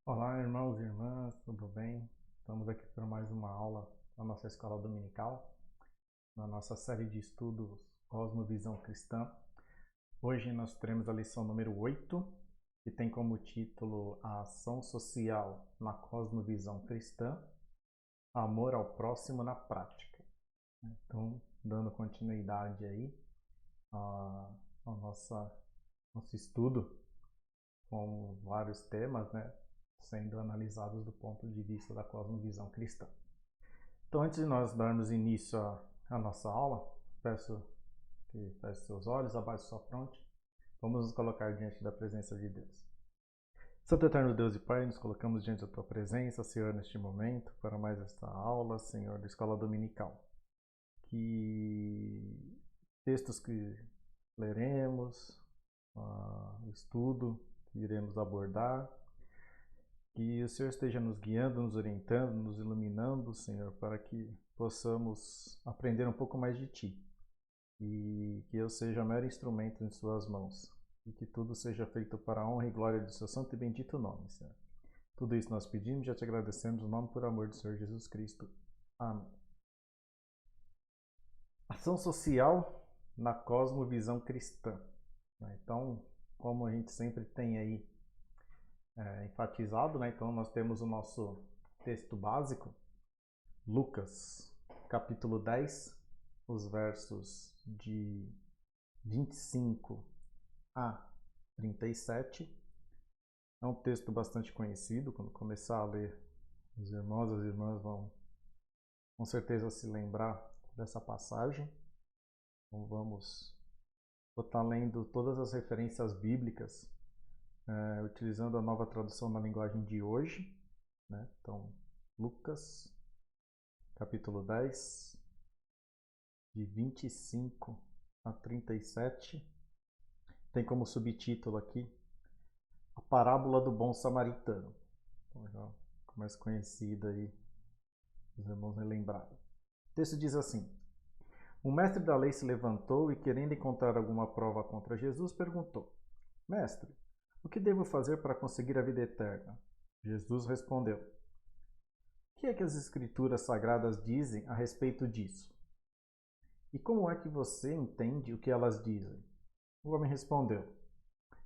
Olá, irmãos e irmãs, tudo bem? Estamos aqui para mais uma aula na nossa escola dominical, na nossa série de estudos Cosmovisão Cristã. Hoje nós teremos a lição número 8, que tem como título A Ação Social na Cosmovisão Cristã, Amor ao Próximo na Prática. Então, dando continuidade aí ao nosso estudo com vários temas, né, sendo analisados do ponto de vista da cosmovisão cristã. Então, antes de nós darmos início à nossa aula, peço que feche seus olhos, abaixe sua fronte. Vamos nos colocar diante da presença de Deus. Santo Eterno Deus e Pai, nos colocamos diante da Tua presença, Senhor, neste momento, para mais esta aula, Senhor, da Escola Dominical. Que textos que leremos, o estudo que iremos abordar, que o Senhor esteja nos guiando, nos orientando, nos iluminando, Senhor, para que possamos aprender um pouco mais de Ti. E que eu seja mero instrumento em Suas mãos. E que tudo seja feito para a honra e glória do Seu santo e bendito nome, Senhor. Tudo isso nós pedimos e já te agradecemos no nome por amor do Senhor Jesus Cristo. Amém. Ação social na cosmovisão cristã. Então, como a gente sempre tem aí enfatizado, né? Então nós temos o nosso texto básico, Lucas, capítulo 10, os versos de 25 a 37. É um texto bastante conhecido, quando começar a ler, os irmãos e as irmãs vão com certeza se lembrar dessa passagem. Então vou estar lendo todas as referências bíblicas utilizando a nova tradução na linguagem de hoje, né? Então, Lucas, capítulo 10, de 25 a 37. Tem como subtítulo aqui, a parábola do bom samaritano. Então, já mais conhecida aí, os irmãos relembraram. O texto diz assim: um mestre da lei se levantou e, querendo encontrar alguma prova contra Jesus, perguntou: Mestre, o que devo fazer para conseguir a vida eterna? Jesus respondeu: O que é que as Escrituras Sagradas dizem a respeito disso? E como é que você entende o que elas dizem? O homem respondeu: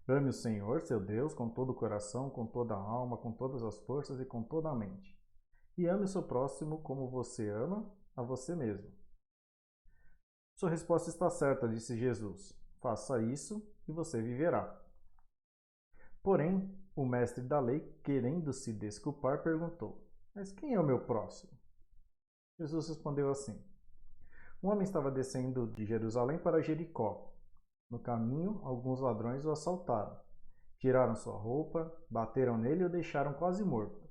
Ame o Senhor, seu Deus, com todo o coração, com toda a alma, com todas as forças e com toda a mente. E ame o seu próximo como você ama a você mesmo. Sua resposta está certa, disse Jesus. Faça isso e você viverá. Porém, o mestre da lei, querendo se desculpar, perguntou: Mas quem é o meu próximo? Jesus respondeu assim: Um homem estava descendo de Jerusalém para Jericó. No caminho, alguns ladrões o assaltaram. Tiraram sua roupa, bateram nele e o deixaram quase morto.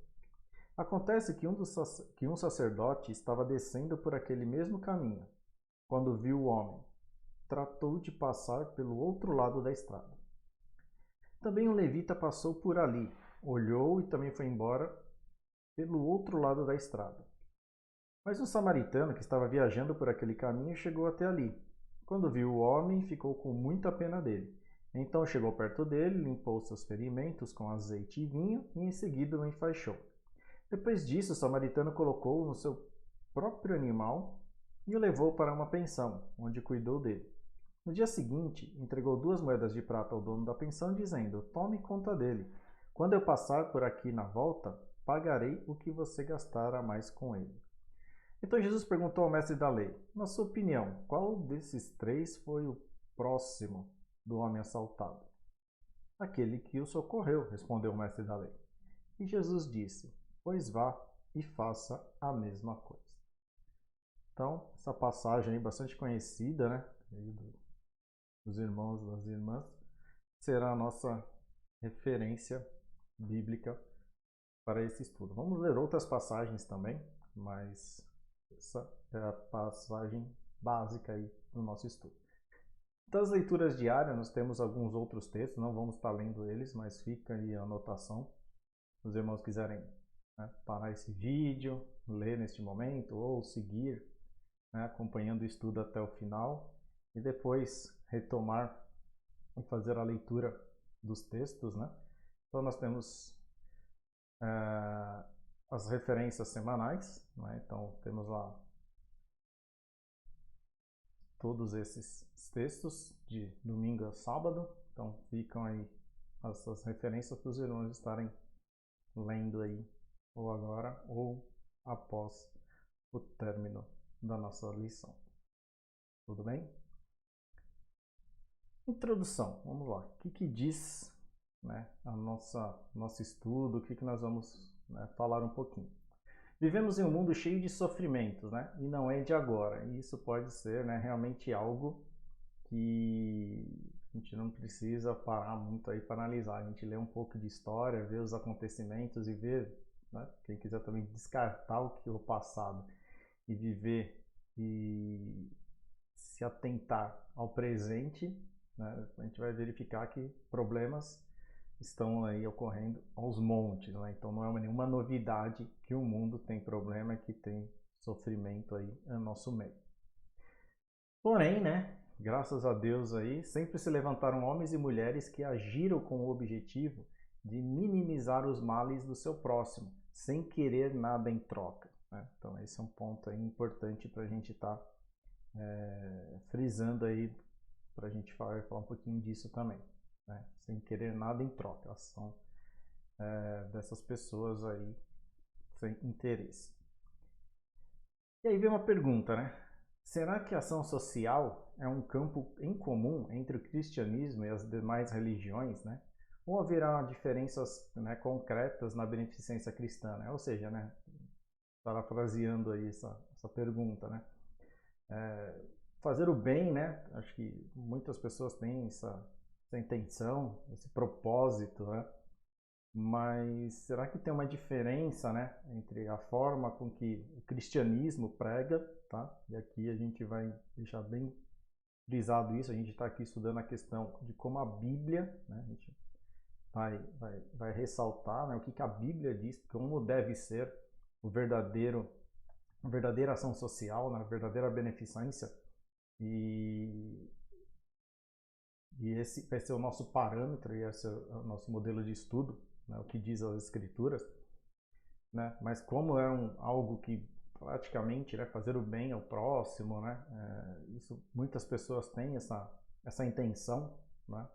Acontece que um sacerdote estava descendo por aquele mesmo caminho. Quando viu o homem, tratou de passar pelo outro lado da estrada. Também um levita passou por ali, olhou e também foi embora pelo outro lado da estrada. Mas um samaritano que estava viajando por aquele caminho chegou até ali. Quando viu o homem, ficou com muita pena dele. Então chegou perto dele, limpou seus ferimentos com azeite e vinho e em seguida o enfaixou. Depois disso, o samaritano colocou-o no seu próprio animal e o levou para uma pensão, onde cuidou dele. No dia seguinte, entregou 2 moedas de prata ao dono da pensão, dizendo: Tome conta dele. Quando eu passar por aqui na volta, pagarei o que você gastar a mais com ele. Então Jesus perguntou ao mestre da lei: Na sua opinião, qual desses três foi o próximo do homem assaltado? Aquele que o socorreu, respondeu o mestre da lei. E Jesus disse: Pois vá e faça a mesma coisa. Então, essa passagem aí bastante conhecida, né, dos irmãos e das irmãs, será a nossa referência bíblica para esse estudo. Vamos ler outras passagens também, mas essa é a passagem básica aí do nosso estudo. Das leituras diárias, nós temos alguns outros textos, não vamos estar lendo eles, mas fica aí a anotação. Se os irmãos quiserem parar esse vídeo, ler neste momento ou seguir acompanhando o estudo até o final e depois retomar e fazer a leitura dos textos, né? Então nós temos as referências semanais, né? Então temos lá todos esses textos de domingo a sábado, então ficam aí essas referências para os irmãos estarem lendo aí, ou agora ou após o término da nossa lição. Tudo bem? Introdução, vamos lá. O que diz, né, nosso estudo, o que nós vamos, né, falar um pouquinho. Vivemos em um mundo cheio de sofrimentos, né, e não é de agora. E isso pode ser, né, realmente algo que a gente não precisa parar muito aí para analisar. A gente lê um pouco de história, vê os acontecimentos e ver, né, quem quiser também descartar o passado e viver e se atentar ao presente, né, a gente vai verificar que problemas estão aí ocorrendo aos montes, né? Então não é nenhuma novidade que o mundo tem problema, que tem sofrimento aí no nosso meio. Porém, né, graças a Deus aí, sempre se levantaram homens e mulheres que agiram com o objetivo de minimizar os males do seu próximo, sem querer nada em troca, né? Então esse é um ponto aí importante para a gente estar frisando aí, para a gente falar um pouquinho disso também, né? Sem querer nada em troca, a ação dessas pessoas aí sem interesse. E aí vem uma pergunta, né? Será que a ação social é um campo em comum entre o cristianismo e as demais religiões, né? Ou haverá diferenças, né, concretas na beneficência cristã, né? Ou seja, né, parafraseando aí essa pergunta, né? Fazer o bem, né? Acho que muitas pessoas têm essa intenção, esse propósito, né? Mas será que tem uma diferença, né, entre a forma com que o cristianismo prega, tá? E aqui a gente vai deixar bem frisado isso, a gente está aqui estudando a questão de como a Bíblia, né, a gente vai ressaltar, né, o que a Bíblia diz, como deve ser a verdadeira ação social, né, a verdadeira beneficência, e esse vai ser o nosso parâmetro, e esse é o nosso modelo de estudo, né, o que diz as Escrituras, né? Mas como é algo que praticamente, né, fazer o bem ao próximo, né? Isso muitas pessoas têm essa intenção, né?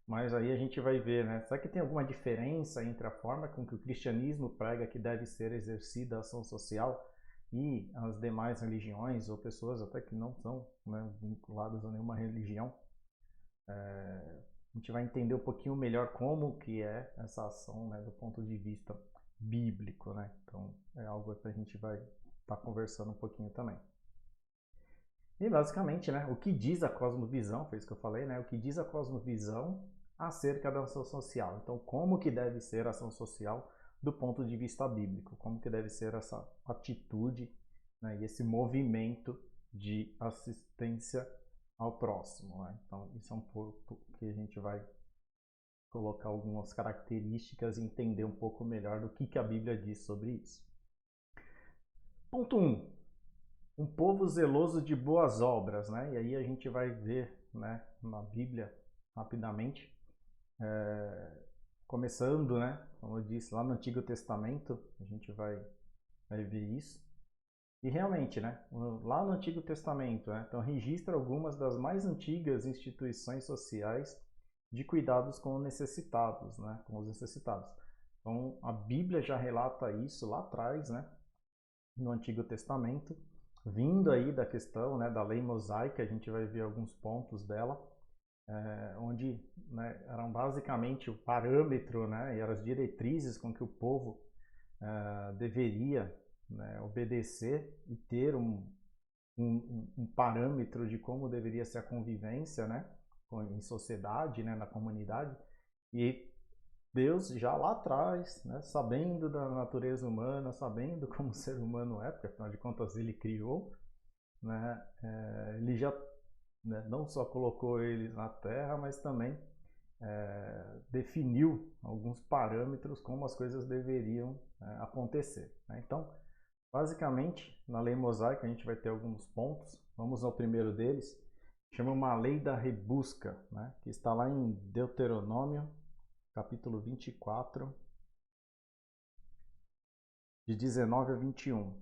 Mas aí a gente vai ver, né? Será que tem alguma diferença entre a forma com que o cristianismo prega que deve ser exercida a ação social e as demais religiões ou pessoas até que não são, né, vinculadas a nenhuma religião? A gente vai entender um pouquinho melhor como que é essa ação, né, do ponto de vista bíblico, né? Então é algo que a gente vai estar conversando um pouquinho também. E basicamente, né, o que diz a cosmovisão, foi isso que eu falei, né? O que diz a cosmovisão acerca da ação social. Então, como que deve ser a ação social do ponto de vista bíblico? Como que deve ser essa atitude, né, e esse movimento de assistência ao próximo, né? Então, isso é um pouco que a gente vai colocar algumas características e entender um pouco melhor do que a Bíblia diz sobre isso. Ponto 1. Um povo zeloso de boas obras, né? E aí a gente vai ver, né, na Bíblia, rapidamente, começando, né, como eu disse, lá no Antigo Testamento, a gente vai ver isso. E realmente, né, lá no Antigo Testamento, né, então registra algumas das mais antigas instituições sociais de cuidados com necessitados, né, com os necessitados. Então a Bíblia já relata isso lá atrás, né, no Antigo Testamento, vindo aí da questão, né, da lei mosaica, a gente vai ver alguns pontos dela, onde, né, eram basicamente o parâmetro, né, e eram as diretrizes com que o povo deveria, né, obedecer e ter um parâmetro de como deveria ser a convivência, né, em sociedade, né, na comunidade. E Deus já lá atrás, né, sabendo da natureza humana, sabendo como o ser humano é, porque afinal de contas ele criou, né, ele já, né, não só colocou eles na Terra, mas também definiu alguns parâmetros como as coisas deveriam acontecer, né? Então, basicamente, na lei mosaica a gente vai ter alguns pontos. Vamos ao primeiro deles, chama uma lei da rebusca, né, que está lá em Deuteronômio, capítulo 24, de 19 a 21,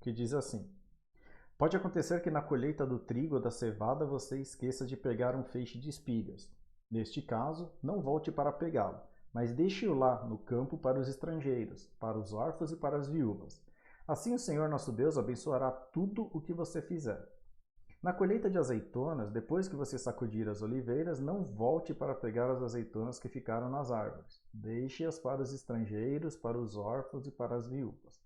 que diz assim: Pode acontecer que na colheita do trigo ou da cevada você esqueça de pegar um feixe de espigas. Neste caso, não volte para pegá-lo, mas deixe-o lá no campo para os estrangeiros, para os órfãos e para as viúvas. Assim o Senhor nosso Deus abençoará tudo o que você fizer. Na colheita de azeitonas, depois que você sacudir as oliveiras, não volte para pegar as azeitonas que ficaram nas árvores. Deixe-as para os estrangeiros, para os órfãos e para as viúvas.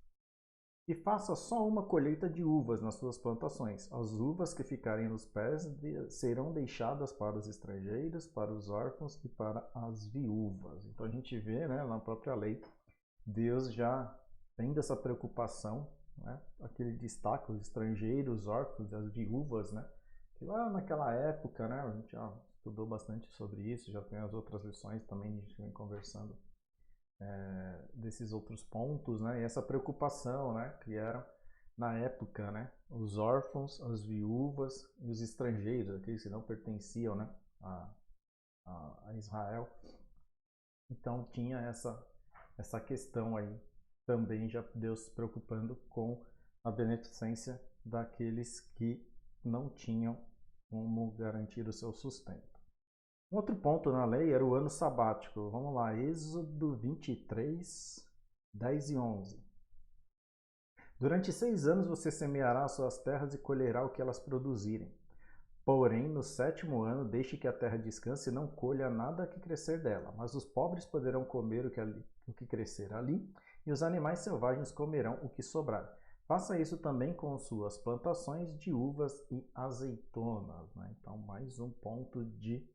E faça só uma colheita de uvas nas suas plantações. As uvas que ficarem nos pés serão deixadas para os estrangeiros, para os órfãos e para as viúvas. Então a gente vê, né, na própria lei, Deus já tem essa preocupação, né? Aquele destaque, os estrangeiros, os órfãos, as viúvas, né? Que lá naquela época, né, a gente já estudou bastante sobre isso, já tem as outras lições também, a gente vem conversando desses outros pontos, né? E essa preocupação, né, que eram na época, né, os órfãos, as viúvas e os estrangeiros, aqueles que não pertenciam, né, a Israel. Então tinha essa questão aí também, já Deus se preocupando com a beneficência daqueles que não tinham como garantir o seu sustento. Um outro ponto na lei era o ano sabático. Vamos lá, Êxodo 23, 10 e 11. Durante 6 anos você semeará as suas terras e colherá o que elas produzirem. Porém, no 7º ano, deixe que a terra descanse e não colha nada que crescer dela. Mas os pobres poderão comer o que crescer ali, e os animais selvagens comerão o que sobrar. Faça isso também com suas plantações de uvas e azeitonas, né? Então, mais um ponto de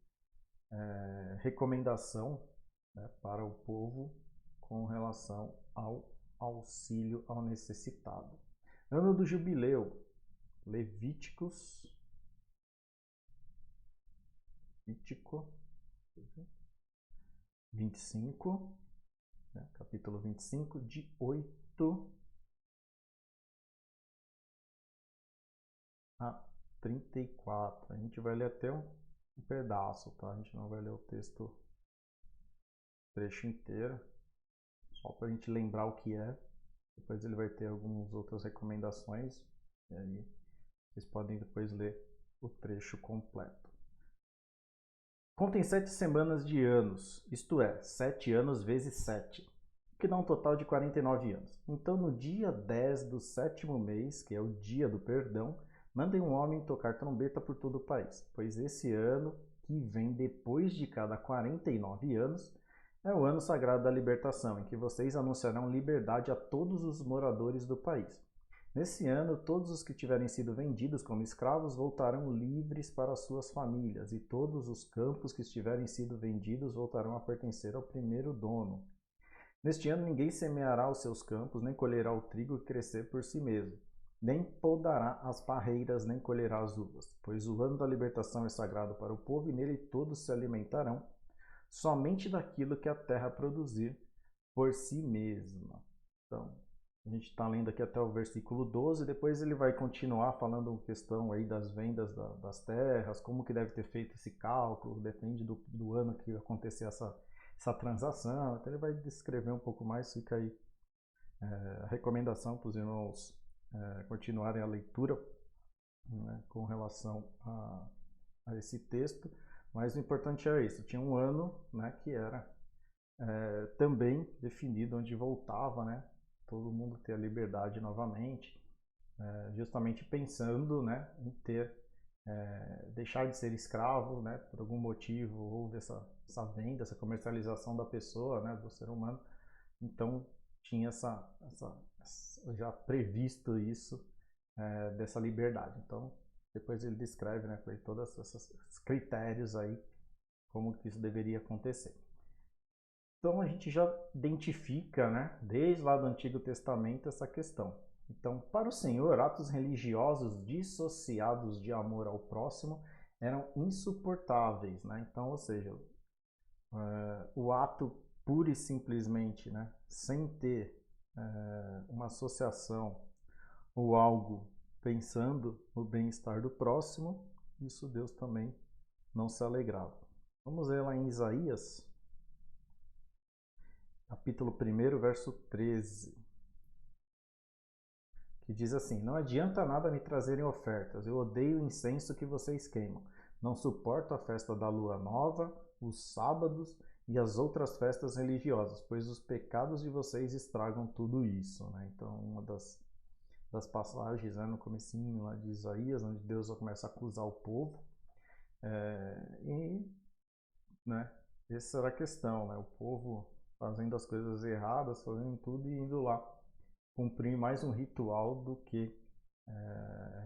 recomendação, né, para o povo com relação ao auxílio ao necessitado. Ano do jubileu, Levítico 25, né, capítulo 25, de 8 a 34. A gente vai ler até um pedaço, tá? A gente não vai ler o trecho inteiro, só para a gente lembrar o que é. Depois ele vai ter algumas outras recomendações, e aí vocês podem depois ler o trecho completo. Contem 7 semanas de anos, isto é, 7 anos vezes 7, que dá um total de 49 anos. Então, no dia 10 do 7º mês, que é o dia do perdão, mandem um homem tocar trombeta por todo o país, pois esse ano, que vem depois de cada 49 anos, é o ano sagrado da libertação, em que vocês anunciarão liberdade a todos os moradores do país. Nesse ano, todos os que tiverem sido vendidos como escravos voltarão livres para suas famílias, e todos os campos que estiverem sido vendidos voltarão a pertencer ao primeiro dono. Neste ano, ninguém semeará os seus campos, nem colherá o trigo que crescer por si mesmo, nem podará as parreiras, nem colherá as uvas, pois o ano da libertação é sagrado para o povo, e nele todos se alimentarão somente daquilo que a terra produzir por si mesma. Então, a gente está lendo aqui até o versículo 12, depois ele vai continuar falando questão aí das vendas das terras, como que deve ter feito esse cálculo, depende do ano que acontecer essa transação. Então ele vai descrever um pouco mais, fica aí a recomendação para os irmãos continuarem a leitura, né, com relação a esse texto. Mas o importante é isso, tinha um ano, né, que era também definido, onde voltava, né, todo mundo ter a liberdade novamente, justamente pensando, né, em deixar de ser escravo, né, por algum motivo houve essa venda, essa comercialização da pessoa, né, do ser humano. Então tinha já previsto isso, dessa liberdade. Então depois ele descreve, né, todos esses critérios aí, como que isso deveria acontecer. Então a gente já identifica, né, desde lá do Antigo Testamento essa questão. Então, para o Senhor, atos religiosos dissociados de amor ao próximo eram insuportáveis, né? Então, ou seja, o ato pura e simplesmente, né, sem ter uma associação ou algo pensando no bem-estar do próximo, isso Deus também não se alegrava. Vamos ver lá em Isaías, capítulo 1, verso 13, que diz assim: Não adianta nada me trazerem ofertas, eu odeio o incenso que vocês queimam. Não suporto a festa da lua nova, os sábados e as outras festas religiosas, pois os pecados de vocês estragam tudo isso. Né? Então, uma das passagens, né, no comecinho lá de Isaías, onde Deus começa a acusar o povo. Né, essa era a questão, né? O povo fazendo as coisas erradas, fazendo tudo e indo lá cumprir mais um ritual do que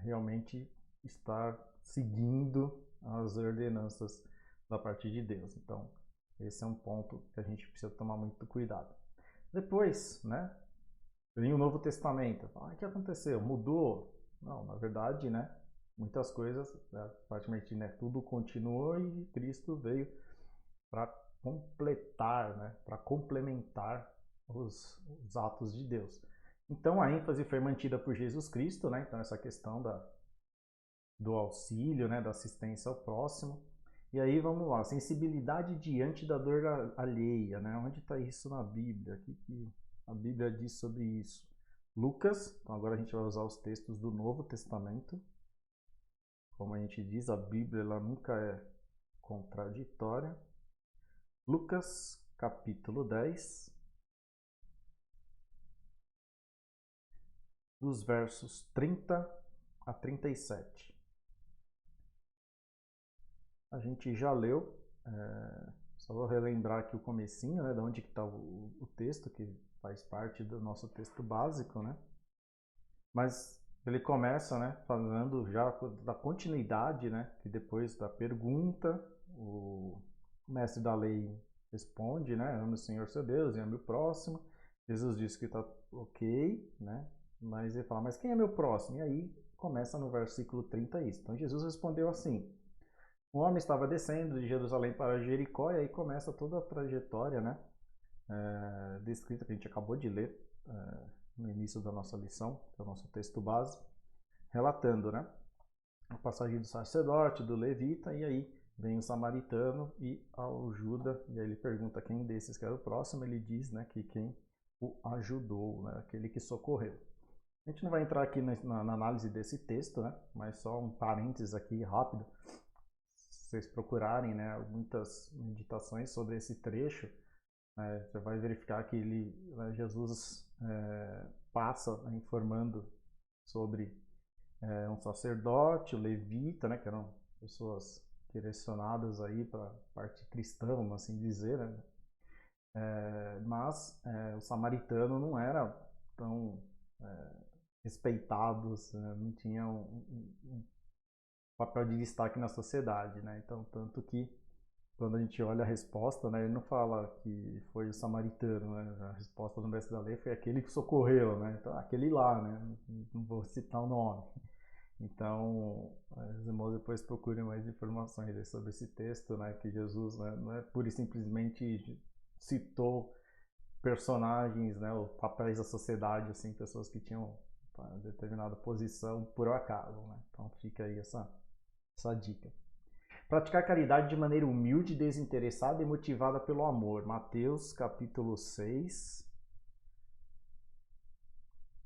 realmente estar seguindo as ordenanças da parte de Deus. Então, esse é um ponto que a gente precisa tomar muito cuidado. Depois, né, vem o Novo Testamento. O que aconteceu? Mudou? Não, na verdade, né, muitas coisas, praticamente, né, tudo continuou e Cristo veio para completar, né, para complementar os atos de Deus. Então a ênfase foi mantida por Jesus Cristo, né? Então essa questão do auxílio, né, da assistência ao próximo. E aí vamos lá, sensibilidade diante da dor alheia, né? Onde está isso na Bíblia? O que a Bíblia diz sobre isso? Lucas, então agora a gente vai usar os textos do Novo Testamento. Como a gente diz, a Bíblia ela nunca é contraditória. Lucas, capítulo 10, dos versos 30 a 37. A gente já leu, só vou relembrar aqui o comecinho, né, de onde que está o texto, que faz parte do nosso texto básico, né? Mas ele começa, né, falando já da continuidade, né, que depois da pergunta, o mestre da lei responde, né, ame o Senhor seu Deus e ame o próximo. Jesus diz que está ok, né, mas ele fala, mas quem é meu próximo? E aí começa no versículo 30 isso. Então Jesus respondeu assim: um homem estava descendo de Jerusalém para Jericó, e aí começa toda a trajetória, né, descrita que a gente acabou de ler no início da nossa lição, do nosso texto base, relatando, né, a passagem do sacerdote, do levita, e aí vem o samaritano e ajuda, e aí ele pergunta quem desses que era o próximo, ele diz, né, que quem o ajudou, né, aquele que socorreu. A gente não vai entrar aqui na análise desse texto, né, mas só um parênteses aqui rápido. Se vocês procurarem, né, muitas meditações sobre esse trecho, você vai verificar que Jesus passa informando sobre um sacerdote, o levita, né, que eram pessoas direcionadas aí para a parte cristã, vamos assim dizer, né? Mas o samaritano não era tão respeitado, não tinha um papel de destaque na sociedade, né? Então, tanto que quando a gente olha a resposta, né, ele não fala que foi o samaritano, né? A resposta do mestre da lei foi aquele que socorreu, né? Então, aquele lá, né? Não vou citar o nome. Então, os irmãos depois procurem mais informações sobre esse texto, né? Que Jesus, né, não é pura e simplesmente citou personagens, né, ou papéis da sociedade, assim, pessoas que tinham determinada posição por acaso, né? Então fica aí essa dica. Praticar caridade de maneira humilde, desinteressada e motivada pelo amor. Mateus capítulo 6,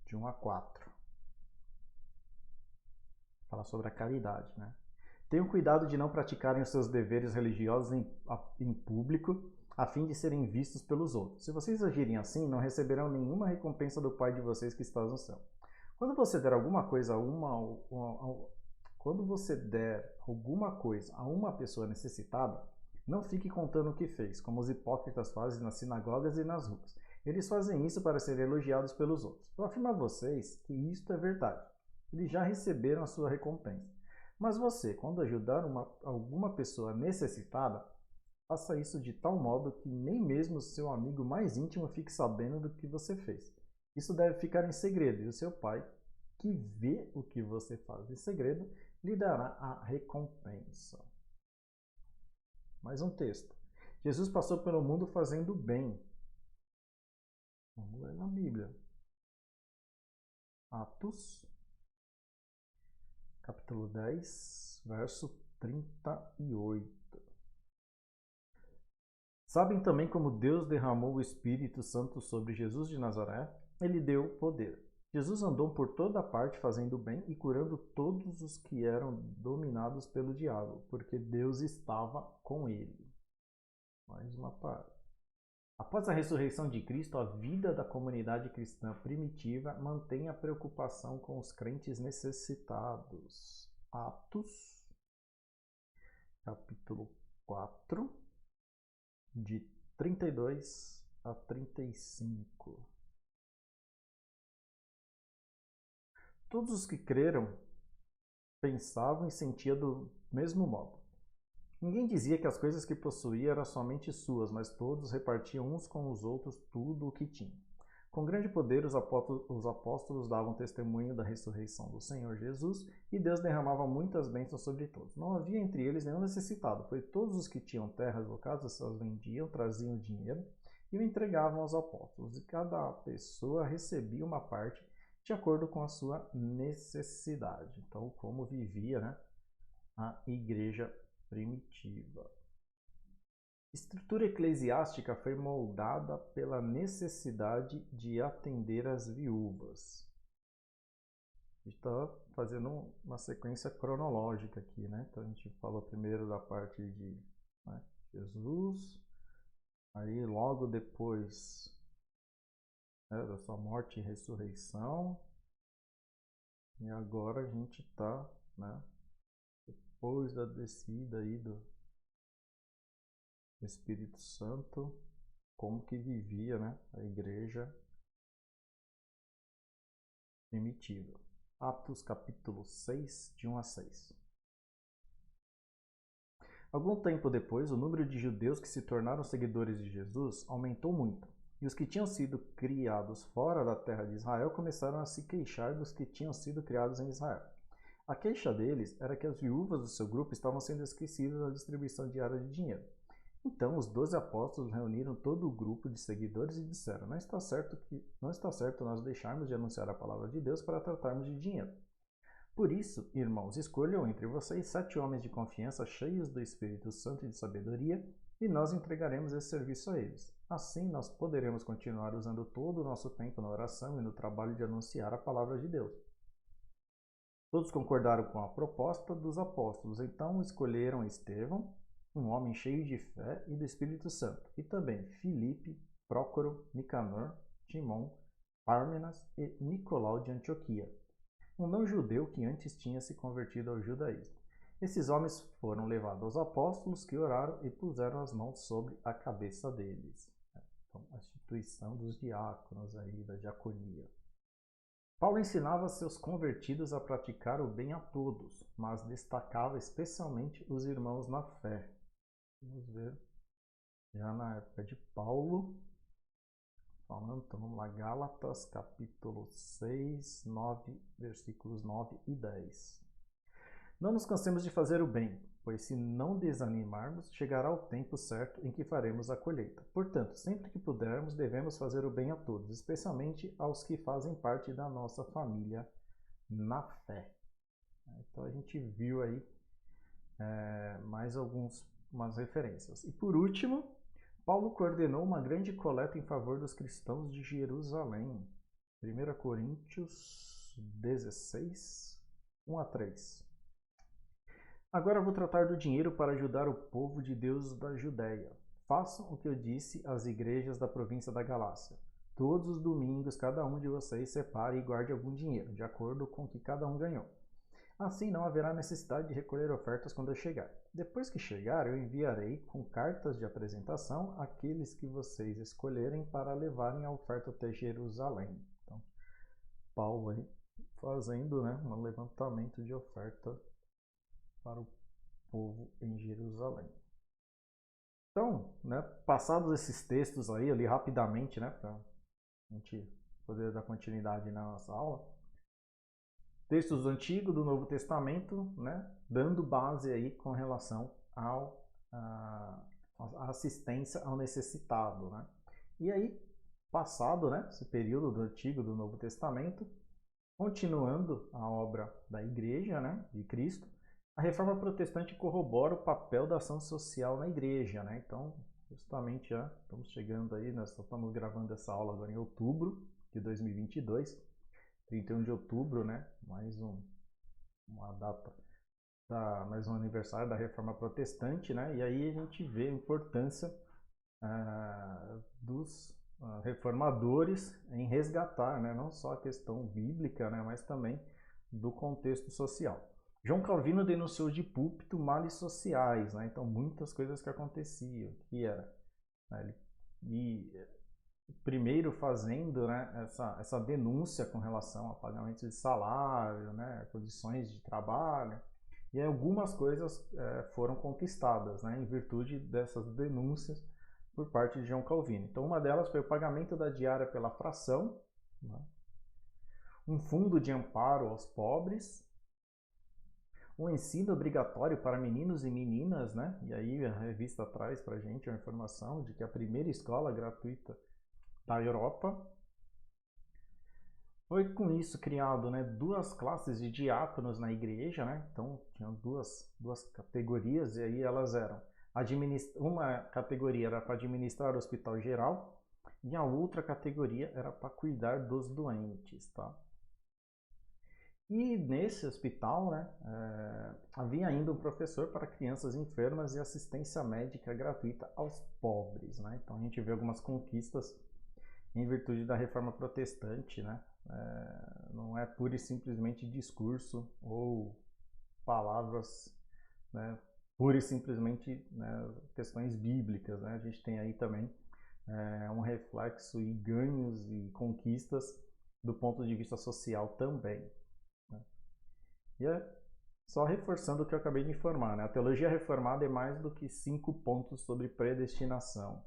de 1 a 4. Fala sobre a caridade, né? Tenham cuidado de não praticarem os seus deveres religiosos em público, a fim de serem vistos pelos outros. Se vocês agirem assim, não receberão nenhuma recompensa do Pai de vocês que está no céu. Quando você der alguma coisa a uma pessoa necessitada, não fique contando o que fez, como os hipócritas fazem nas sinagogas e nas ruas. Eles fazem isso para serem elogiados pelos outros. Eu afirmo a vocês que isto é verdade. Eles já receberam a sua recompensa. Mas você, quando ajudar alguma pessoa necessitada, faça isso de tal modo que nem mesmo o seu amigo mais íntimo fique sabendo do que você fez. Isso deve ficar em segredo, e o seu pai, que vê o que você faz em segredo, lhe dará a recompensa. Mais um texto. Jesus passou pelo mundo fazendo bem. Vamos ler na Bíblia. Atos, capítulo 10, verso 38. Sabem também como Deus derramou o Espírito Santo sobre Jesus de Nazaré? Ele deu poder. Jesus andou por toda parte fazendo bem e curando todos os que eram dominados pelo diabo, porque Deus estava com ele. Mais uma parte. Após a ressurreição de Cristo, a vida da comunidade cristã primitiva mantém a preocupação com os crentes necessitados. Atos, capítulo 4, de 32 a 35. Todos os que creram pensavam e sentiam do mesmo modo. Ninguém dizia que as coisas que possuía eram somente suas, mas todos repartiam uns com os outros tudo o que tinham. Com grande poder, os apóstolos davam testemunho da ressurreição do Senhor Jesus, e Deus derramava muitas bênçãos sobre todos. Não havia entre eles nenhum necessitado, pois todos os que tinham terras ou casas as vendiam, traziam dinheiro e o entregavam aos apóstolos, e cada pessoa recebia uma parte de acordo com a sua necessidade. Então, como vivia, né, a igreja primitiva. Estrutura eclesiástica foi moldada pela necessidade de atender as viúvas. A gente está fazendo uma sequência cronológica aqui, né? Então a gente falou primeiro da parte de, né, Jesus, aí logo depois, né, da sua morte e ressurreição, e agora a gente está, né, depois da descida aí do Espírito Santo, como que vivia, né, a igreja primitiva. Atos capítulo 6, de 1 a 6. Algum tempo depois, o número de judeus que se tornaram seguidores de Jesus aumentou muito, e os que tinham sido criados fora da terra de Israel começaram a se queixar dos que tinham sido criados em Israel. A queixa deles era que as viúvas do seu grupo estavam sendo esquecidas na distribuição diária de dinheiro. Então os 12 apóstolos reuniram todo o grupo de seguidores e disseram: não está certo nós deixarmos de anunciar a palavra de Deus para tratarmos de dinheiro. Por isso, irmãos, escolham entre vocês 7 homens de confiança cheios do Espírito Santo e de sabedoria, e nós entregaremos esse serviço a eles. Assim nós poderemos continuar usando todo o nosso tempo na oração e no trabalho de anunciar a palavra de Deus. Todos concordaram com a proposta dos apóstolos, então escolheram Estevão, um homem cheio de fé e do Espírito Santo, e também Filipe, Prócoro, Nicanor, Timon, Pármenas e Nicolau de Antioquia, um não-judeu que antes tinha se convertido ao judaísmo. Esses homens foram levados aos apóstolos, que oraram e puseram as mãos sobre a cabeça deles. Então, a instituição dos diáconos aí, da diaconia. Paulo ensinava seus convertidos a praticar o bem a todos, mas destacava especialmente os irmãos na fé. Vamos ver, já na época de Paulo, falando, então vamos lá, Gálatas capítulo 6, 9, versículos 9 e 10. Não nos cansemos de fazer o bem, pois se não desanimarmos, chegará o tempo certo em que faremos a colheita. Portanto, sempre que pudermos, devemos fazer o bem a todos, especialmente aos que fazem parte da nossa família na fé. Então a gente viu aí mais algumas referências. E por último, Paulo coordenou uma grande coleta em favor dos cristãos de Jerusalém. 1 Coríntios 16, 1 a 3. Agora vou tratar do dinheiro para ajudar o povo de Deus da Judéia. Façam o que eu disse às igrejas da província da Galácia. Todos os domingos, cada um de vocês separe e guarde algum dinheiro, de acordo com o que cada um ganhou. Assim não haverá necessidade de recolher ofertas quando eu chegar. Depois que chegar, eu enviarei com cartas de apresentação aqueles que vocês escolherem para levarem a oferta até Jerusalém. Então, Paulo aí fazendo, né, um levantamento de oferta para o povo em Jerusalém. Então, né, passados esses textos aí, eu li rapidamente, né, para a gente poder dar continuidade na nossa aula. Textos do Antigo, do Novo Testamento, né, dando base aí com relação à assistência ao necessitado, né. E aí, passado, né, esse período do Antigo e do Novo Testamento, continuando a obra da Igreja, né, de Cristo, a Reforma Protestante corrobora o papel da ação social na Igreja, né. Então, justamente já estamos chegando aí, nós estamos gravando essa aula agora em outubro de 2022, 31 de outubro, né? Uma data, mais um aniversário da Reforma Protestante, né? E aí a gente vê a importância dos reformadores em resgatar, né? Não só a questão bíblica, né? Mas também do contexto social. João Calvino denunciou de púlpito males sociais, né? Então muitas coisas que aconteciam, que era, né? E primeiro fazendo, né, essa denúncia com relação a pagamento de salário, né, condições de trabalho, e algumas coisas foram conquistadas, né, em virtude dessas denúncias por parte de João Calvino. Então uma delas foi o pagamento da diária pela fração, né, um fundo de amparo aos pobres, um ensino obrigatório para meninos e meninas, né? E aí a revista traz para a gente a informação de que a primeira escola gratuita da Europa. Foi com isso criado, né, duas classes de diáconos na igreja, né? Então tinham duas categorias, e aí elas eram uma categoria era para administrar o hospital geral e a outra categoria era para cuidar dos doentes, tá? E nesse hospital, né, havia ainda um professor para crianças enfermas e assistência médica gratuita aos pobres, né? Então a gente vê algumas conquistas em virtude da Reforma Protestante, né? Não é pura e simplesmente discurso ou palavras, né, pura e simplesmente, né, questões bíblicas, né? A gente tem aí também um reflexo e ganhos e conquistas do ponto de vista social também, né? E só reforçando o que eu acabei de informar, né? A teologia reformada é mais do que 5 pontos sobre predestinação.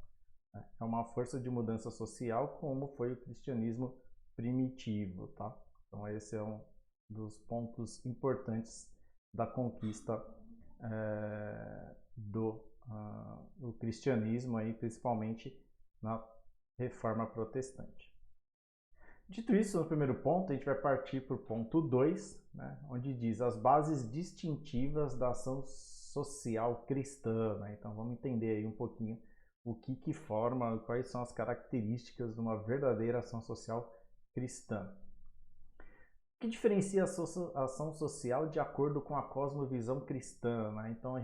É uma força de mudança social, como foi o cristianismo primitivo, tá? Então esse é um dos pontos importantes da conquista do cristianismo, aí, principalmente na Reforma Protestante. Dito isso, no primeiro ponto, a gente vai partir para o ponto 2, né, onde diz as bases distintivas da ação social cristã, né? Então vamos entender aí um pouquinho o que forma, quais são as características de uma verdadeira ação social cristã. O que diferencia a ação social de acordo com a cosmovisão cristã, né? Então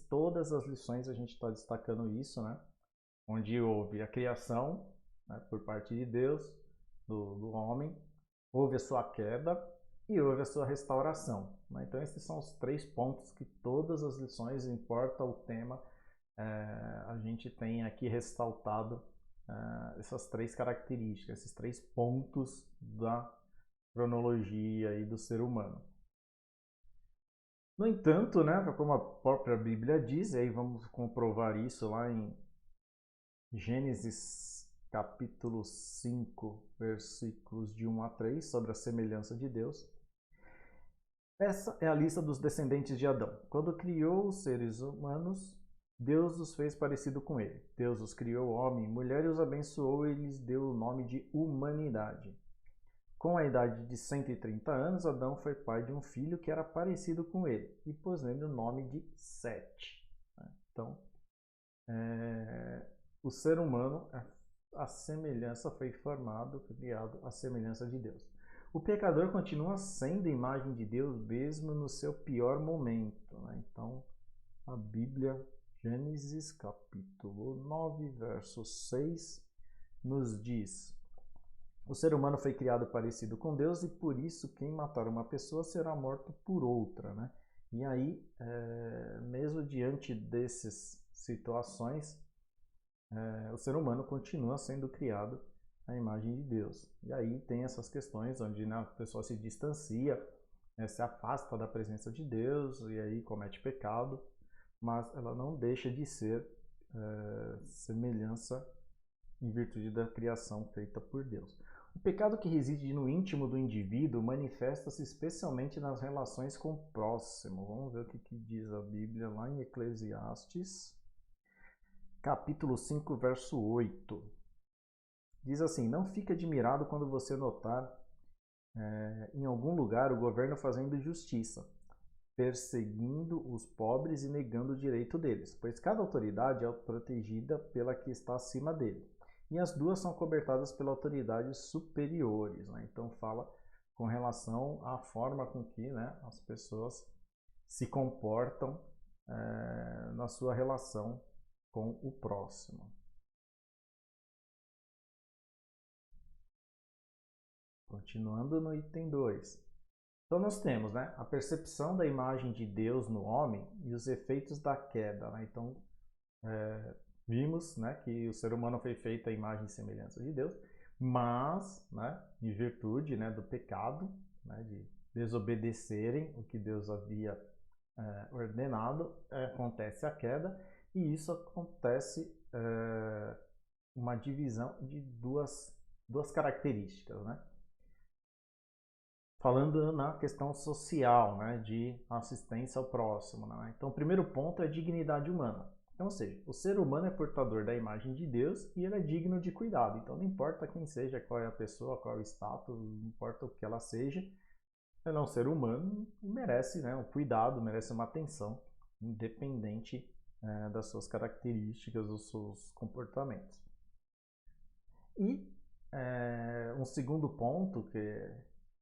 todas as lições a gente está destacando isso, né? Onde houve a criação, né, por parte de Deus, do homem, houve a sua queda e houve a sua restauração, né? Então esses são os 3 pontos que todas as lições, importa o tema, a gente tem aqui ressaltado essas 3 características, esses 3 pontos da cronologia e do ser humano. No entanto, né, como a própria Bíblia diz, e aí vamos comprovar isso lá em Gênesis capítulo 5, versículos de 1 a 3, sobre a semelhança de Deus. Essa é a lista dos descendentes de Adão. Quando criou os seres humanos, Deus os fez parecido com ele. Deus os criou homem e mulher e os abençoou e lhes deu o nome de humanidade. Com a idade de 130 anos, Adão foi pai de um filho que era parecido com ele e pôs nele o nome de Sete. Então, o ser humano, a semelhança foi formado, criado à semelhança de Deus. O pecador continua sendo a imagem de Deus mesmo no seu pior momento, né? Então, a Bíblia, Gênesis capítulo 9, verso 6, nos diz: o ser humano foi criado parecido com Deus e por isso quem matar uma pessoa será morto por outra, né? E aí, mesmo diante dessas situações, o ser humano continua sendo criado à imagem de Deus. E aí tem essas questões onde, né, a pessoa se distancia, se afasta da presença de Deus e aí comete pecado, mas ela não deixa de ser semelhança em virtude da criação feita por Deus. O pecado que reside no íntimo do indivíduo manifesta-se especialmente nas relações com o próximo. Vamos ver o que diz a Bíblia lá em Eclesiastes, capítulo 5, verso 8. Diz assim: não fique admirado quando você notar em algum lugar o governo fazendo justiça. perseguindo os pobres e negando o direito deles, pois cada autoridade é protegida pela que está acima dele. E as duas são cobertadas pelas autoridades superiores. Né? Então fala com relação à forma com que, né, as pessoas se comportam na sua relação com o próximo. Continuando no item 2. Então nós temos, né, a percepção da imagem de Deus no homem e os efeitos da queda. Né? Então vimos, né, que o ser humano foi feito à imagem e semelhança de Deus, mas, né, em virtude, né, do pecado, né, de desobedecerem o que Deus havia ordenado, acontece a queda, e isso acontece uma divisão de duas características, né? Falando na questão social, né, de assistência ao próximo. Né? Então, o primeiro ponto é a dignidade humana. Então, ou seja, o ser humano é portador da imagem de Deus e ele é digno de cuidado. Então, não importa quem seja, qual é a pessoa, qual é o status, não importa o que ela seja, ele é um ser humano e merece, né, um cuidado, merece uma atenção, independente das suas características, dos seus comportamentos. E um segundo ponto que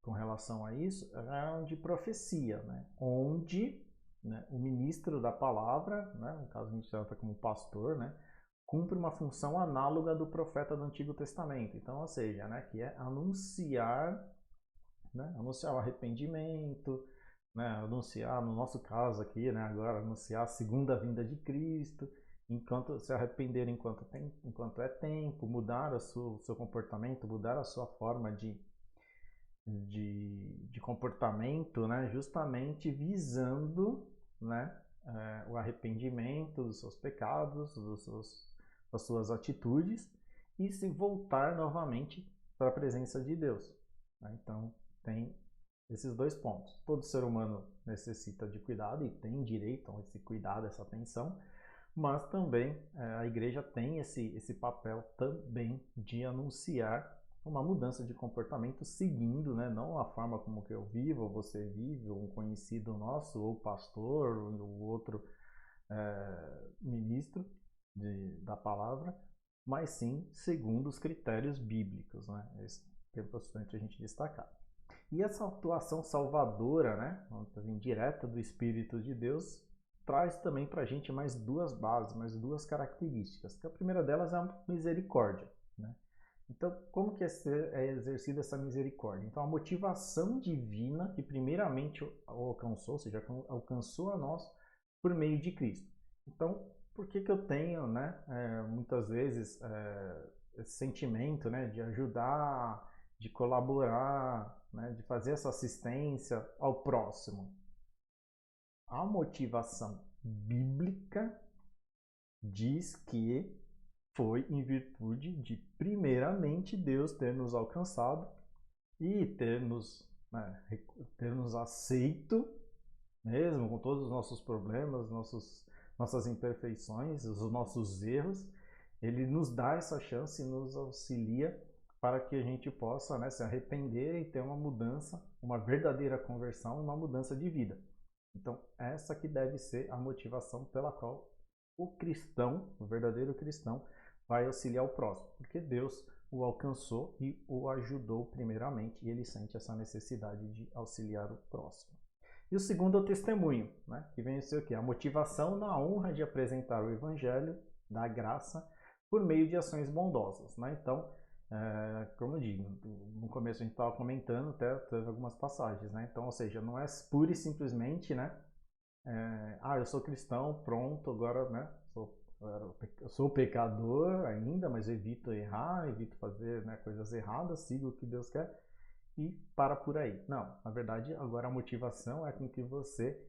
com relação a isso é de profecia, né? Onde, né, o ministro da palavra, né, no caso a gente trata como pastor, né, cumpre uma função análoga do profeta do Antigo Testamento. Então, ou seja, né, que é anunciar, né, anunciar o arrependimento, né, anunciar, no nosso caso aqui, né, agora anunciar a segunda vinda de Cristo, enquanto se arrepender enquanto é tempo, mudar o seu comportamento, mudar a sua forma de comportamento, né, justamente visando, né, o arrependimento dos seus pecados, das suas atitudes, e se voltar novamente para a presença de Deus. Né? Então, tem esses dois pontos. Todo ser humano necessita de cuidado e tem direito a esse cuidado, essa atenção, mas também a igreja tem esse papel também de anunciar uma mudança de comportamento seguindo, né, não a forma como que eu vivo, ou você vive, ou um conhecido nosso, ou pastor, ou outro ministro da palavra, mas sim segundo os critérios bíblicos. Né? Isso é importante a gente destacar. E essa atuação salvadora, né, direta do Espírito de Deus, traz também para a gente mais duas bases, mais duas características. Que a primeira delas é a misericórdia. Né? Então, como que é exercida essa misericórdia? Então, a motivação divina que primeiramente alcançou, ou seja, alcançou a nós por meio de Cristo. Então, por que eu tenho, né, muitas vezes, esse sentimento, né, de ajudar, de colaborar, né, de fazer essa assistência ao próximo? A motivação bíblica diz que foi em virtude de, primeiramente, Deus ter nos alcançado e ter nos aceito, mesmo com todos os nossos problemas, nossas imperfeições, os nossos erros. Ele nos dá essa chance e nos auxilia para que a gente possa, né, se arrepender e ter uma mudança, uma verdadeira conversão, uma mudança de vida. Então, essa que deve ser a motivação pela qual o cristão, o verdadeiro cristão, vai auxiliar o próximo, porque Deus o alcançou e o ajudou primeiramente, e ele sente essa necessidade de auxiliar o próximo. E o segundo é o testemunho, né? Que vem a ser o quê? A motivação na honra de apresentar o evangelho da graça por meio de ações bondosas. Né? Então, como eu digo, no começo a gente estava comentando, até teve algumas passagens. Né? Então, ou seja, não é pura e simplesmente, né? Eu sou cristão, pronto, agora, né? Eu sou pecador ainda, mas evito errar, evito fazer, né, coisas erradas, sigo o que Deus quer e para por aí. Não, na verdade, agora a motivação é com que você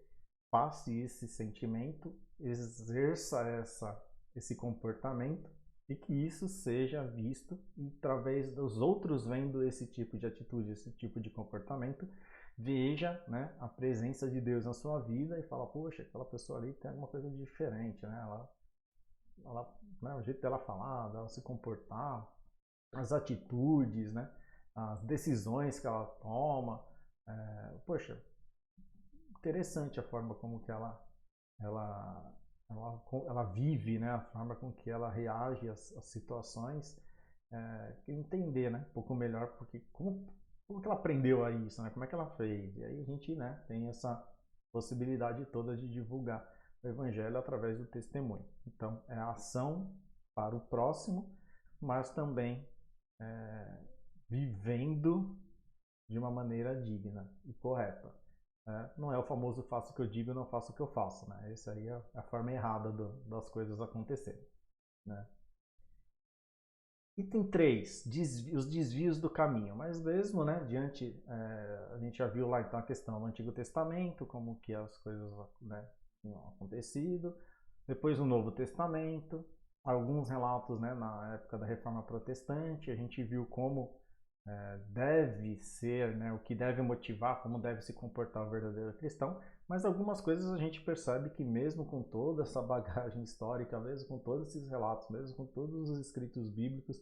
passe esse sentimento, exerça esse comportamento e que isso seja visto e através dos outros vendo esse tipo de atitude, esse tipo de comportamento, veja, né, a presença de Deus na sua vida e fala, poxa, aquela pessoa ali tem alguma coisa diferente, né? Né, o jeito dela falar, dela se comportar, as atitudes, né, as decisões que ela toma. Poxa, interessante a forma como que ela, ela vive, né? A forma com que ela reage às situações. Entender, né? Um pouco melhor porque como que ela aprendeu a isso, né? Como é que ela fez? E aí a gente, né, tem essa possibilidade toda de divulgar o evangelho através do testemunho. Então, é a ação para o próximo, mas também vivendo de uma maneira digna e correta. Não é o famoso faço o que eu digo e não faço o que eu faço, né? Essa aí é a forma errada das coisas acontecerem, né? Item 3, os desvios do caminho. Mas mesmo, né, a gente já viu lá então a questão do Antigo Testamento, como que as coisas, né, tinham acontecido. Depois o Novo Testamento, alguns relatos, né, na época da Reforma Protestante, a gente viu como deve ser, né, o que deve motivar, como deve se comportar o verdadeiro cristão, mas algumas coisas a gente percebe que mesmo com toda essa bagagem histórica, mesmo com todos esses relatos, mesmo com todos os escritos bíblicos,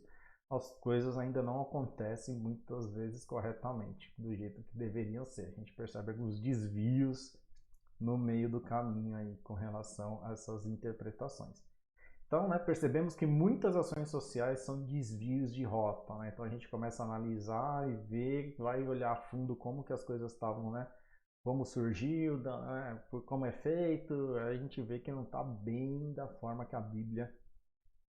as coisas ainda não acontecem muitas vezes corretamente, do jeito que deveriam ser. A gente percebe alguns desvios no meio do caminho aí com relação a essas interpretações. Então, né, percebemos que muitas ações sociais são desvios de rota, né? Então a gente começa a analisar e ver, vai olhar a fundo como que as coisas estavam, né? Como surgiu, né? Como é feito, a gente vê que não está bem da forma que a Bíblia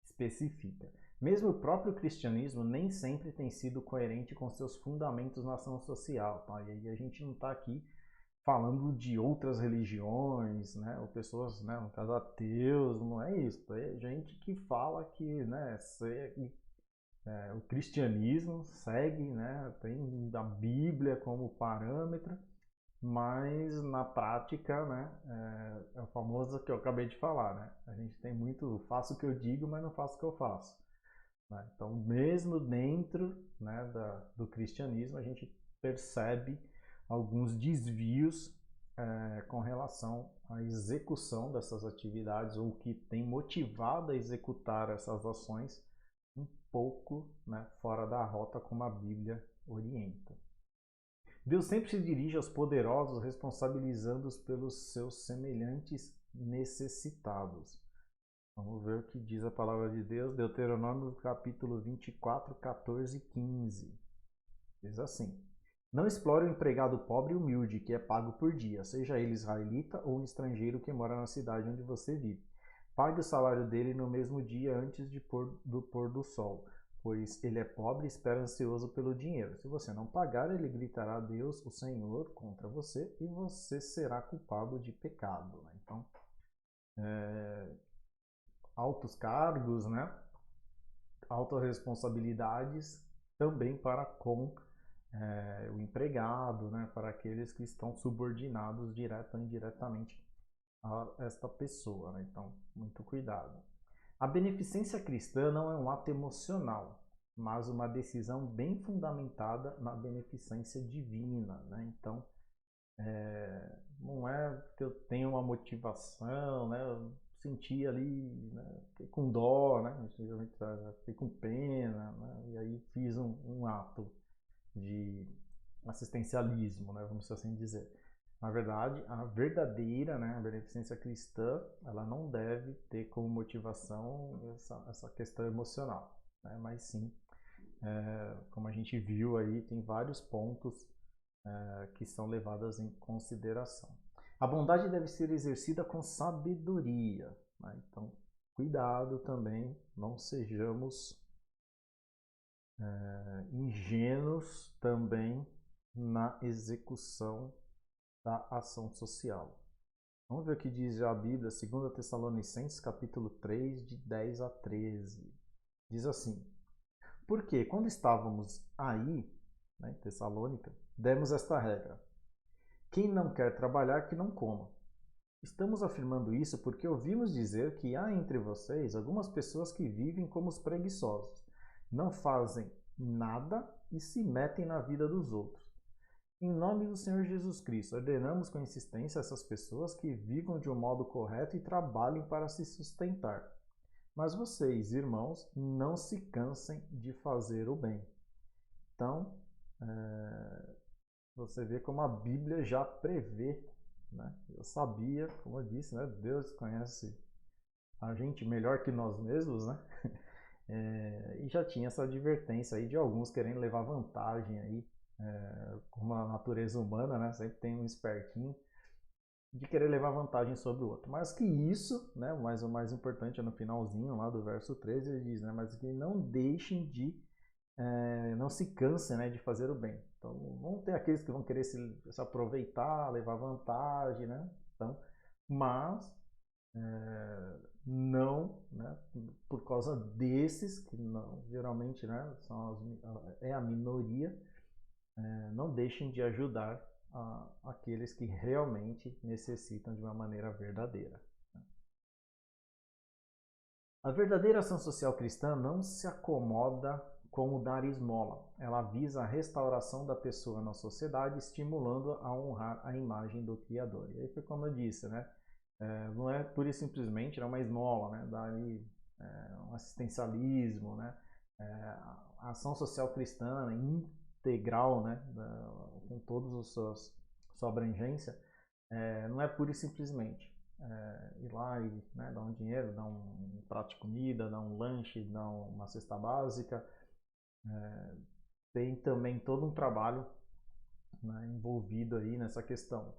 especifica. Mesmo o próprio cristianismo nem sempre tem sido coerente com seus fundamentos na ação social, tá? E aí a gente não está aqui falando de outras religiões, né, ou pessoas, né, no caso ateus, não é isso. É gente que fala que, né, o cristianismo segue, né, tem a Bíblia como parâmetro, mas na prática, né, é o famoso que eu acabei de falar, né, a gente tem muito faço o que eu digo, mas não faço o que eu faço. Né? Então, mesmo dentro, né, do cristianismo, a gente percebe alguns desvios com relação à execução dessas atividades ou que tem motivado a executar essas ações um pouco, né, fora da rota como a Bíblia orienta. Deus sempre se dirige aos poderosos, responsabilizando-os pelos seus semelhantes necessitados. Vamos ver o que diz a palavra de Deus, Deuteronômio capítulo 24, 14 e 15. Diz assim: Não explore o empregado pobre e humilde, que é pago por dia, seja ele israelita ou um estrangeiro que mora na cidade onde você vive. Pague o salário dele no mesmo dia antes do pôr do sol, pois ele é pobre e espera ansioso pelo dinheiro. Se você não pagar, ele gritará a Deus, o Senhor, contra você, e você será culpado de pecado. Então, altos cargos, né? Altas responsabilidades também para com o empregado, né? Para aqueles que estão subordinados direta ou indiretamente a esta pessoa. Né? Então, muito cuidado. A beneficência cristã não é um ato emocional, mas uma decisão bem fundamentada na beneficência divina. Né? Então, não é que eu tenho uma motivação, né? Eu senti ali, né? Fiquei com dó, né? Fiquei com pena, né? E aí fiz um ato de assistencialismo, né? Vamos assim dizer. Na verdade, a verdadeira, né, a beneficência cristã, ela não deve ter como motivação essa questão emocional, né? Mas sim, como a gente viu aí, tem vários pontos que são levadas em consideração. A bondade deve ser exercida com sabedoria. Né? Então, cuidado também, não sejamos ingênuos também na execução da ação social. Vamos ver o que diz a Bíblia, 2 Tessalonicenses, capítulo 3, de 10 a 13. Diz assim: Porque quando estávamos aí, né, em Tessalônica, demos esta regra: quem não quer trabalhar, que não coma. Estamos afirmando isso porque ouvimos dizer que há entre vocês algumas pessoas que vivem como os preguiçosos, não fazem nada e se metem na vida dos outros. Em nome do Senhor Jesus Cristo, ordenamos com insistência a essas pessoas que vivam de um modo correto e trabalhem para se sustentar. Mas vocês, irmãos, não se cansem de fazer o bem. Então, você vê como a Bíblia já prevê né? Eu sabia, como eu disse, né? Deus conhece a gente melhor que nós mesmos, né? E já tinha essa advertência aí de alguns querendo levar vantagem aí, como a natureza humana, né? Sempre tem um espertinho de querer levar vantagem sobre o outro. Mas que isso, né? Mas o mais importante é no finalzinho lá do verso 13, ele diz, né? Mas que não deixem de não se cansem, né, de fazer o bem. Então, vão ter aqueles que vão querer se aproveitar, levar vantagem, né? Então, mas não, né, por causa desses que não, geralmente, né, é a minoria, não deixem de ajudar aqueles que realmente necessitam de uma maneira verdadeira. A verdadeira ação social cristã não se acomoda com o dar esmola. Ela visa a restauração da pessoa na sociedade, estimulando a honrar a imagem do Criador. E aí foi como eu disse, né? Não é pura e simplesmente uma esmola, né? Dar um assistencialismo, né? A ação social cristã integral, né? Com todos os sua abrangência, não é pura e simplesmente ir lá e, né, dar um dinheiro, dar um prato de comida, dar um lanche, dar uma cesta básica. Tem também todo um trabalho, né, envolvido aí nessa questão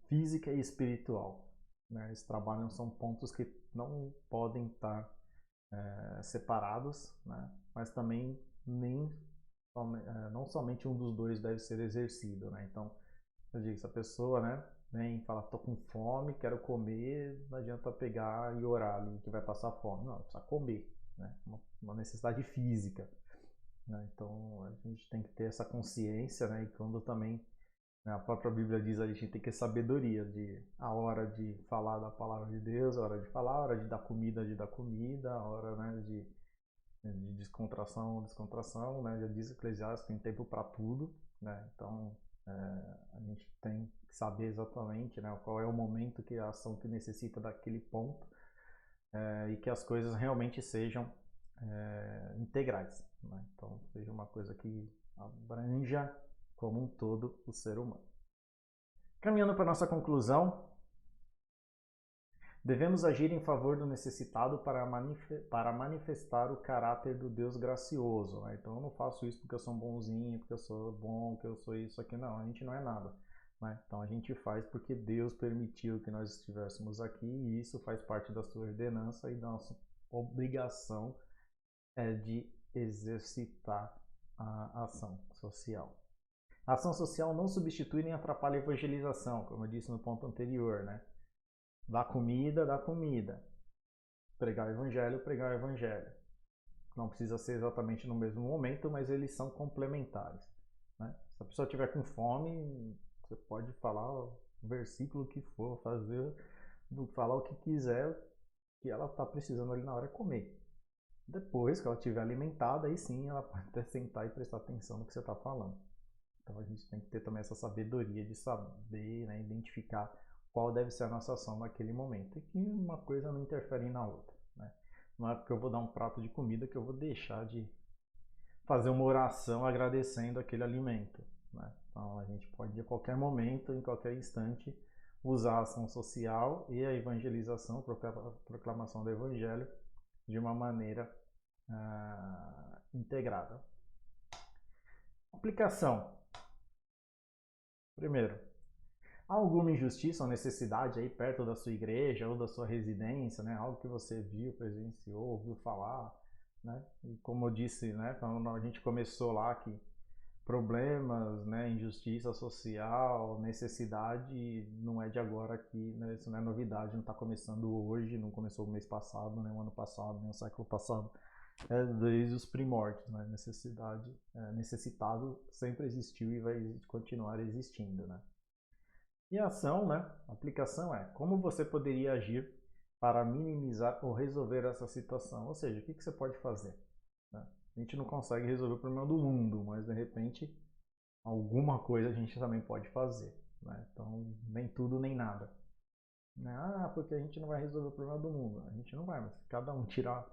física e espiritual. Né? Eles trabalham, são pontos que não podem estar separados, né? Mas também não somente um dos dois deve ser exercido. Né? Então, eu digo, se a pessoa, né, vem e fala, tô com fome, quero comer, não adianta pegar e orar ali que vai passar fome. Não, precisa comer, né? Uma necessidade física. Né? Então, a gente tem que ter essa consciência, né? E quando também, né, a própria Bíblia diz, a gente tem que ter sabedoria de a hora de falar da palavra de Deus, a hora de falar, a hora de dar comida, a hora, né, de descontração, né? Já diz Eclesiastes, tem tempo para tudo, né? Então, a gente tem que saber exatamente, né, qual é o momento que a ação que necessita daquele ponto, e que as coisas realmente sejam integrais. Né? Então, seja uma coisa que abranja como um todo o ser humano. Caminhando para a nossa conclusão, devemos agir em favor do necessitado para manifestar o caráter do Deus gracioso. Né? Então eu não faço isso porque eu sou um bonzinho, porque eu sou bom, porque eu sou isso aqui. Não, a gente não é nada. Né? Então a gente faz porque Deus permitiu que nós estivéssemos aqui e isso faz parte da sua ordenança e da nossa obrigação de exercitar a ação social. A ação social não substitui nem atrapalha a evangelização, como eu disse no ponto anterior, né? Dá comida, dá comida. Pregar o evangelho, pregar o evangelho. Não precisa ser exatamente no mesmo momento, mas eles são complementares. Né? Se a pessoa tiver com fome, você pode falar o versículo que for, falar o que quiser, que ela está precisando ali na hora é comer. Depois que ela estiver alimentada, aí sim ela pode até sentar e prestar atenção no que você está falando. Então a gente tem que ter também essa sabedoria de saber, né, identificar qual deve ser a nossa ação naquele momento. E que uma coisa não interfere na outra. Né? Não é porque eu vou dar um prato de comida que eu vou deixar de fazer uma oração agradecendo aquele alimento. Né? Então a gente pode, a qualquer momento, em qualquer instante, usar a ação social e a evangelização, a proclamação do evangelho, de uma maneira integrada. Aplicação. Primeiro, há alguma injustiça ou necessidade aí perto da sua igreja ou da sua residência, né? Algo que você viu, presenciou, ouviu falar, né? E como eu disse, né, quando a gente começou lá que problemas, né, injustiça social, necessidade não é de agora aqui, né? Isso não é novidade, não está começando hoje, não começou o mês passado, nem o ano passado, nem o século passado. Desde os primórdios, né? Necessitado sempre existiu e vai continuar existindo, né? E a ação, né? A aplicação é como você poderia agir para minimizar ou resolver essa situação. Ou seja, o que você pode fazer? Né? A gente não consegue resolver o problema do mundo, mas de repente alguma coisa a gente também pode fazer. Né? Então, nem tudo nem nada. Ah, porque a gente não vai resolver o problema do mundo. A gente não vai, mas se cada um tirar,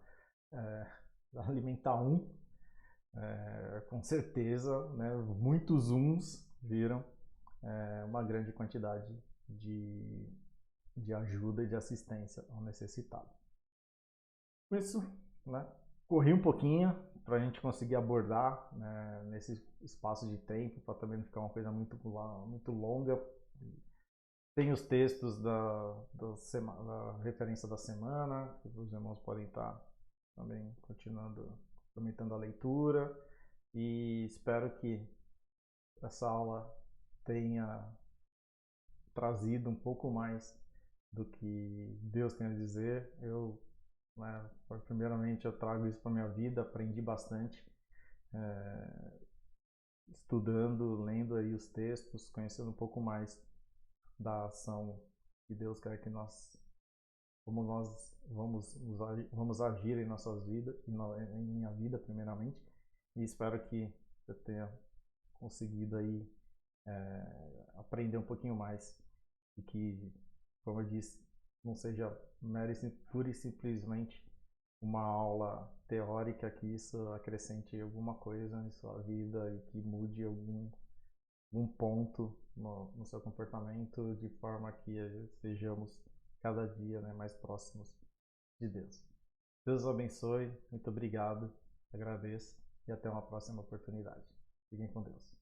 alimentar com certeza, né, muitos uns viram uma grande quantidade de ajuda e de assistência ao necessitado. Com isso, né, corri um pouquinho para a gente conseguir abordar, né, nesse espaço de tempo, para também não ficar uma coisa muito longa. Tem os textos da referência da semana, que os irmãos podem estar também continuando, comentando a leitura. E espero que essa aula tenha trazido um pouco mais do que Deus tem a dizer. Né, primeiramente, eu trago isso para minha vida, aprendi bastante, estudando, lendo aí os textos, conhecendo um pouco mais da ação que Deus quer que como nós vamos agir em nossas vidas, em minha vida primeiramente, e espero que eu tenha conseguido aí aprender um pouquinho mais e que, como eu disse, não seja pura e simplesmente uma aula teórica, que isso acrescente alguma coisa em sua vida e que mude algum ponto no seu comportamento, de forma que sejamos cada dia, né, mais próximos de Deus. Deus os abençoe, muito obrigado, agradeço e até uma próxima oportunidade. Fiquem com Deus.